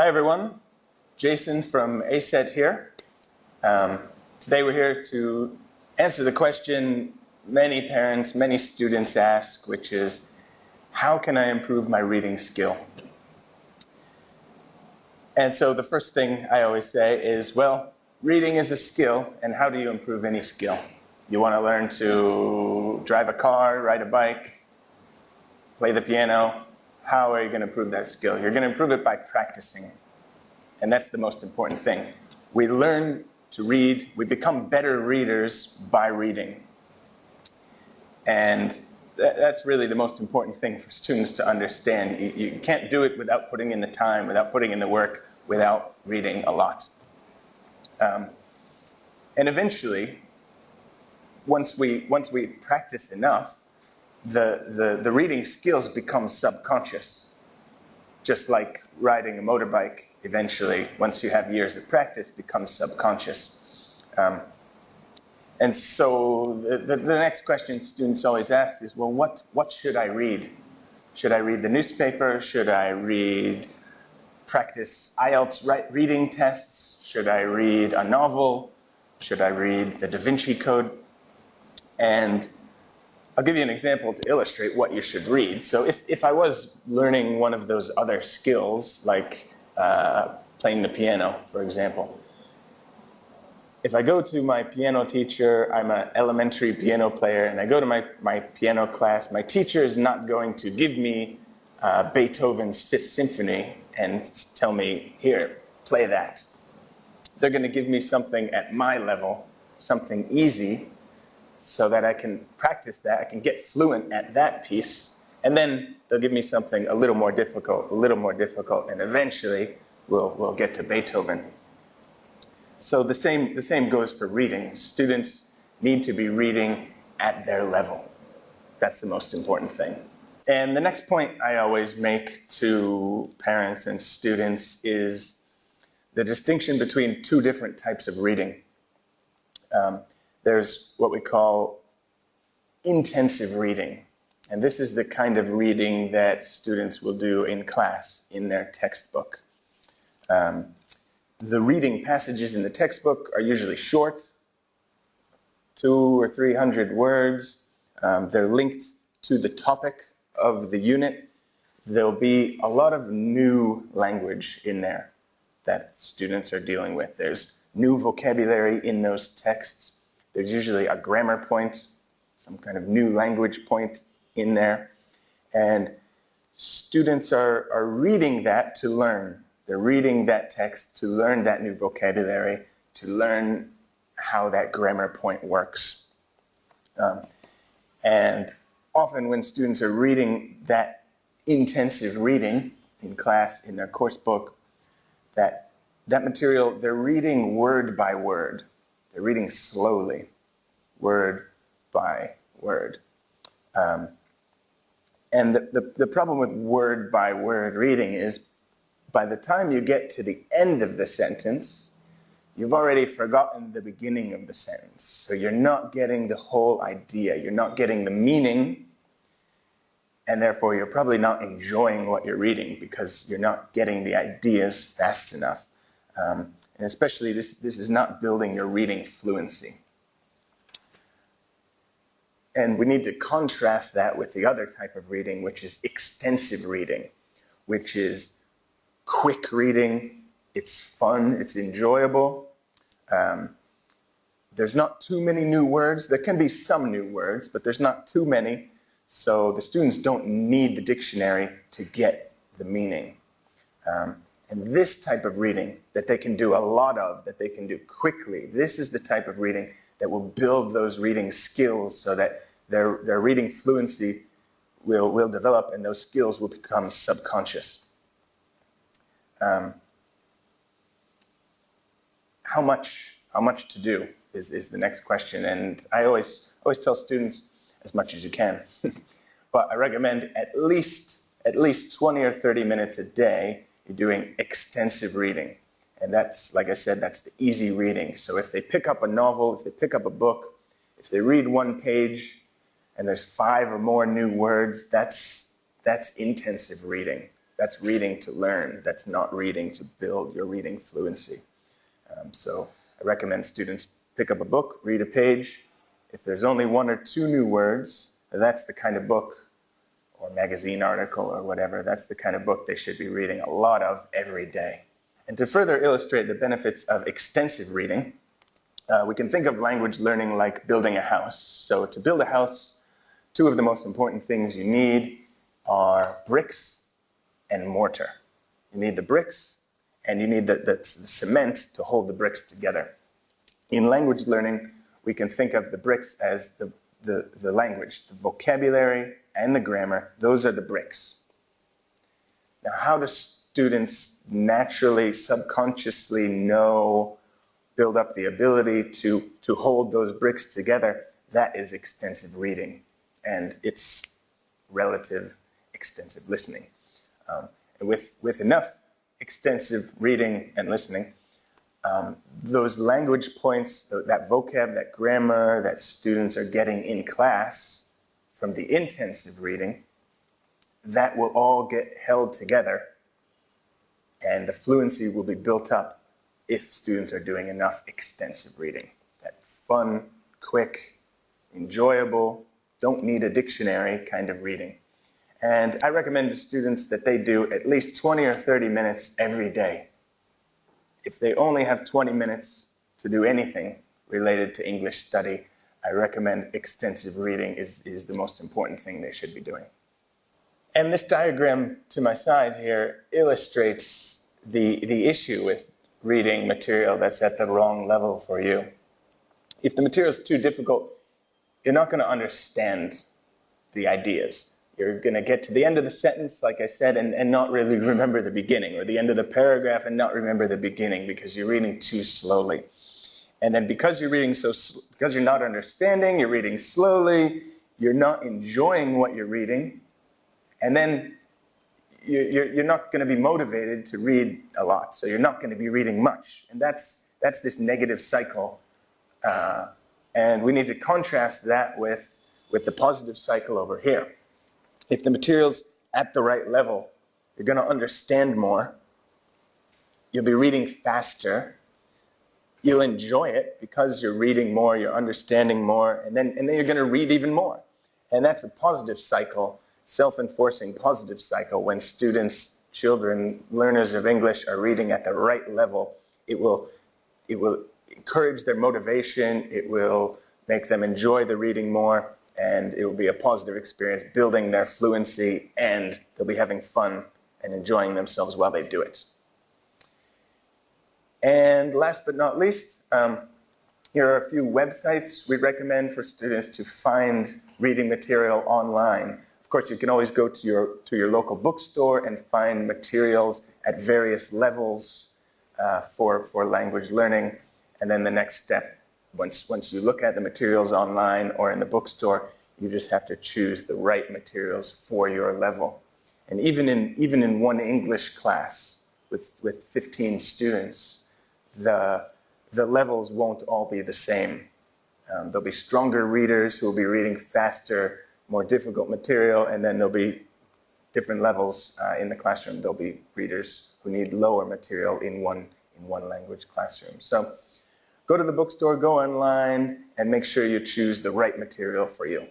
Hi everyone, Jason from ACET here. Today we're here to answer the question many parents, many students ask, which is, how can I improve my reading skill? And so the first thing I always say is, well, reading is a skill, and how do you improve any skill? You want to learn to drive a car, ride a bike, play the piano. How are you going to improve that skill? You're going to improve it by practicing. And that's the most important thing. We learn to read, we become better readers by reading. And that's really the most important thing for students to understand. You can't do it without putting in the time, without putting in the work, without reading a lot. And eventually, once we practice enough, the reading skills become subconscious. Just like riding a motorbike, eventually, once you have years of practice, becomes subconscious. And so the next question students always ask is, well, what should I read? Should I read the newspaper? Should I practice IELTS reading tests? Should I read a novel? Should I read the Da Vinci Code? And I'll give you an example to illustrate what you should read. So if I was learning one of those other skills, like playing the piano, for example, if I go to my piano teacher, I'm an elementary piano player, and I go to my piano class, my teacher is not going to give me Beethoven's Fifth Symphony and tell me, here, play that. They're going to give me something at my level, something easy, so that I can practice that, I can get fluent at that piece, and then they'll give me something a little more difficult, and eventually we'll get to Beethoven. So the same goes for reading. Students need to be reading at their level. That's the most important thing. And the next point I always make to parents and students is the distinction between two different types of reading. There's what we call intensive reading. And this is the kind of reading that students will do in class, in their textbook. The reading passages in the textbook are usually short, 200 or 300 words. They're linked to the topic of the unit. There'll be a lot of new language in there that students are dealing with. There's new vocabulary in those texts. There's usually a grammar point, some kind of new language point in there. And students are reading that to learn. They're reading that text to learn that new vocabulary, to learn how that grammar point works. And often when students are reading that intensive reading in class, in their course book, that material, they're reading word by word. They're reading slowly, word by word. And the problem with word by word reading is by the time you get to the end of the sentence, you've already forgotten the beginning of the sentence. So you're not getting the whole idea. You're not getting the meaning. And therefore, you're probably not enjoying what you're reading because you're not getting the ideas fast enough. And especially, this is not building your reading fluency. And we need to contrast that with the other type of reading, which is extensive reading, which is quick reading. It's fun, it's enjoyable. There's not too many new words. There can be some new words, but there's not too many. So the students don't need the dictionary to get the meaning. And this type of reading that they can do a lot of, that they can do quickly, this is the type of reading that will build those reading skills so that their reading fluency will develop and those skills will become subconscious. How much to do is the next question. And I always tell students, as much as you can. But I recommend at least 20 or 30 minutes a day, you're doing extensive reading. And that's, like I said, that's the easy reading. So if they pick up a novel, if they pick up a book, if they read one page and there's 5 or more new words, that's intensive reading. That's reading to learn. That's not reading to build your reading fluency. So I recommend students pick up a book, read a page. If there's only 1 or 2 new words, that's the kind of book or magazine article or whatever, that's the kind of book they should be reading a lot of every day. And to further illustrate the benefits of extensive reading, we can think of language learning like building a house. So to build a house, 2 of the most important things you need are bricks and mortar. You need the bricks and you need the cement to hold the bricks together. In language learning, we can think of the bricks as the language, the vocabulary and the grammar. Those are the bricks. Now, how do students naturally, subconsciously build up the ability to hold those bricks together? That is extensive reading, and it's relative extensive listening. And with enough extensive reading and listening, those language points, that vocab, that grammar that students are getting in class from the intensive reading, that will all get held together, and the fluency will be built up if students are doing enough extensive reading. That fun, quick, enjoyable, don't need a dictionary kind of reading. And I recommend to students that they do at least 20 or 30 minutes every day. If they only have 20 minutes to do anything related to English study, I recommend extensive reading is the most important thing they should be doing. And this diagram to my side here illustrates the issue with reading material that's at the wrong level for you. If the material is too difficult, you're not going to understand the ideas. You're going to get to the end of the sentence, like I said, and not really remember the beginning, or the end of the paragraph and not remember the beginning because you're reading too slowly. And then because you're not understanding, you're reading slowly, you're not enjoying what you're reading, and then you're not going to be motivated to read a lot, so you're not going to be reading much. And that's this negative cycle. And we need to contrast that with the positive cycle over here. If the material's at the right level, you're going to understand more, you'll be reading faster, you'll enjoy it because you're reading more, you're understanding more, and then you're going to read even more. And that's a positive cycle, self-enforcing positive cycle. When students, children, learners of English are reading at the right level, it will encourage their motivation, it will make them enjoy the reading more, and it will be a positive experience building their fluency, and they'll be having fun and enjoying themselves while they do it. And last but not least, here are a few websites we recommend for students to find reading material online. Of course, you can always go to your local bookstore and find materials at various levels for language learning. And then the next step, once you look at the materials online or in the bookstore, you just have to choose the right materials for your level. And even in one English class with 15 students, the levels won't all be the same. There'll be stronger readers who will be reading faster, more difficult material, and then there'll be different levels in the classroom. There'll be readers who need lower material in one language classroom. So go to the bookstore, go online, and make sure you choose the right material for you.